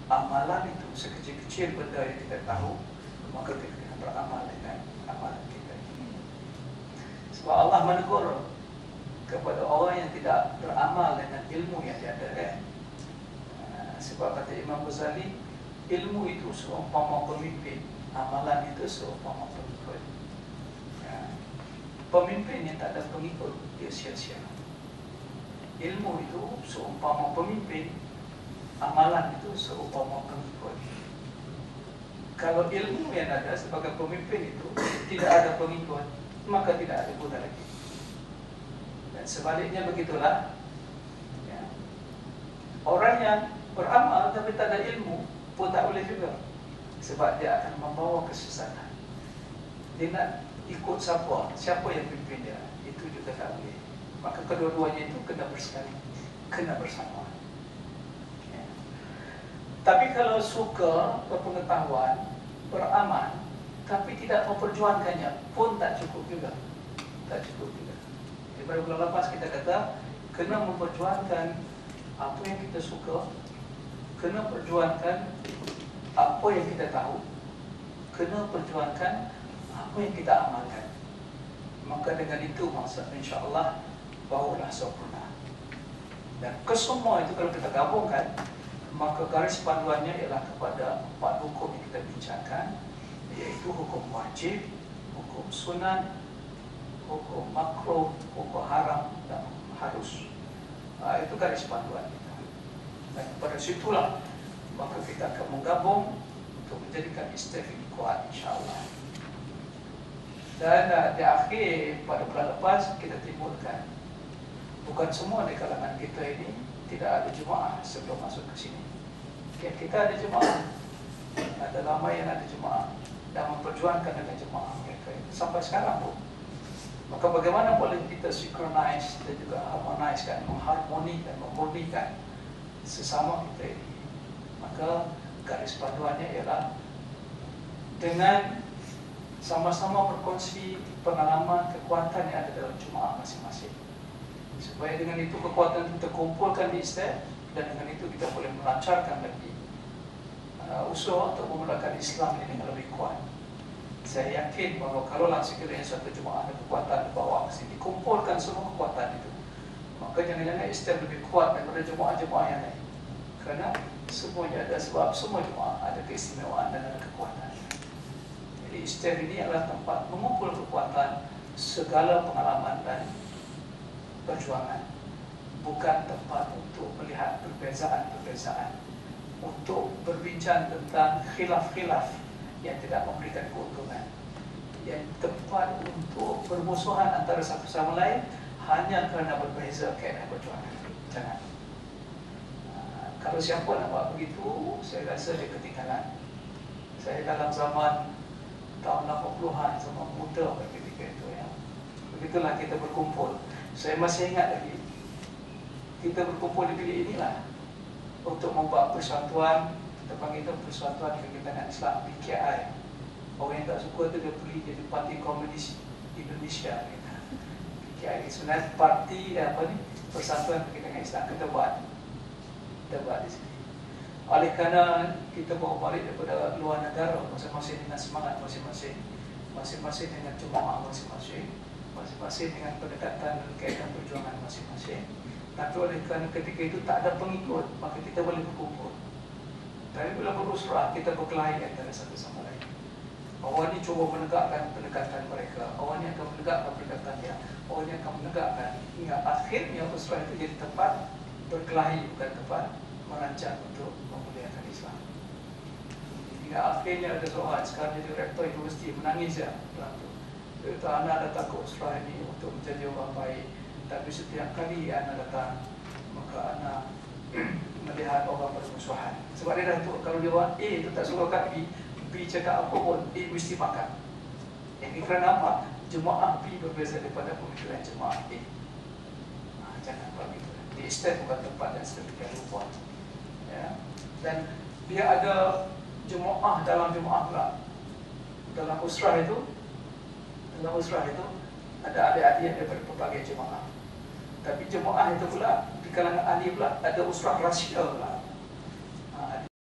amalan itu sekecil-kecil benda yang kita tahu, maka kita kena beramal dengan amalan kita ini. Sebab Allah menegur kepada orang yang tidak beramal dengan ilmu yang dia ada, kan? Sebab kata Imam Ghazali, ilmu itu seumpama pemimpin, amalan itu seumpama pengikut. Pemimpin yang tak ada pengikut, dia sia-sia. Ilmu itu seumpama pemimpin, amalan itu seumpama pengikut. Kalau ilmu yang ada sebagai pemimpin itu tidak ada pengikut, maka tidak ada guna lagi. Dan sebaliknya begitulah, ya. Orang yang beramal tapi tak ada ilmu pun tak boleh juga, sebab dia akan membawa kesesatan. Dia nak ikut siapa yang pimpin dia, itu juga tak boleh. Maka kedua-duanya itu kena bersekali, kena bersama. Ya. Tapi kalau suka berpengetahuan, beramal, tapi tidak memperjuangkannya pun tak cukup juga. Tak cukup juga. Daripada bulan lepas kita kata, kena memperjuangkan apa yang kita suka, kena perjuangkan apa yang kita tahu, kena perjuangkan apa yang kita amalkan. Maka dengan itu maksud insya-Allah barulah sempurna. Dan kesemua itu kalau kita gabungkan, maka garis panduannya ialah kepada 4 hukum yang kita bincangkan, iaitu hukum wajib, hukum sunat, hukum makruh, hukum haram, dan harus. Itu garis panduan kita. Dan pada situlah maka kita akan menggabung untuk menjadikan istilah ini kuat, insya-Allah. Dan di akhir pada bulan lepas kita timbulkan, bukan semua di kalangan kita ini tidak ada jemaah sebelum masuk ke sini. Okay, kita ada jemaah, ada lama yang ada jemaah dan memperjuangkan dengan jemaah mereka itu sampai sekarang pun. Maka bagaimana boleh kita synchronize dan juga harmonizekan, mengharmonikan, memurnikan sesama kita ini? Maka garis panduannya ialah dengan sama-sama berkongsi pengalaman, kekuatan yang ada dalam jemaah masing-masing. Supaya dengan itu kekuatan kita kumpulkan di Islam, dan dengan itu kita boleh melancarkan lagi usaha untuk memulakan Islam ini dengan lebih kuat. Saya yakin bahawa kalaulah sekiranya satu jemaah ada kekuatan di bawah sini, dikumpulkan semua kekuatan itu, maka jangan-jangan Islam lebih kuat daripada jemaah-jemaah yang lain. Kerana semuanya ada sebab, semua jemaah ada keistimewaan dan ada kekuatan. Jadi Islam ini adalah tempat mengumpul kekuatan segala pengalaman dan perjuangan, bukan tempat untuk melihat perbezaan-perbezaan, untuk berbincang tentang khilaf-khilaf yang tidak memberikan keuntungan, yang tempat untuk bermusuhan antara satu sama lain hanya kerana berbeza kaedah perjuangan. Jangan. Kalau siapa nak buat begitu, saya rasa dia ketinggalan. Saya dalam zaman tahun 80-an, zaman muda ketika itu, ya. Begitulah kita berkumpul. Saya masih ingat lagi, kita berkumpul di bilik inilah untuk membuat persatuan, kita panggil itu Persatuan Kegiatan Islam, PKI. Orang yang tak suka itu dia pergi jadi Parti Komunis Indonesia. PKI sebenarnya parti apa ni, Persatuan Kegiatan Islam. Kita buat di sini. Oleh kerana kita bawa balik daripada luar negara, masing-masing dengan semangat masing-masing, masing-masing dengan jemaah masing-masing, masing-masing dengan pendekatan dan kaedah perjuangan masing-masing. Tapi oleh kerana ketika itu tak ada pengikut, maka kita boleh berkumpul. Tapi bila berusrah, kita berkelahi antara satu sama lain. Orang ni cuba menegakkan pendekatan mereka, orang ni akan menegakkan pendekatan dia, orang ni akan menegakkan, hingga akhirnya usrah itu jadi tempat berkelahi, bukan tempat merancang untuk memuliakan Islam. Hingga akhirnya ada seorang sekarang jadi rektor universiti menangis ya, dia kata, anak datang ke usrah ini untuk menjadi orang baik, tapi setiap kali anak datang, maka anak melihat orang bermusuhan. Sebab dia dah tahu kalau dia buat A itu tak suka kat B cakap apa pun, A mesti makan. Ini kerana apa? Jemaah B berbeza daripada pemikiran jemaah A. Jangan buat begitu. Di Islam bukan tempat yang sedemikian rupa. Ya. Dan dia ada jemaah dalam jemaah pula. Dalam usrah itu ada adik-adik daripada berbagai jemaah. Tapi jemaah itu pula, di kalangan ahli pula ada usrah rahsia pula.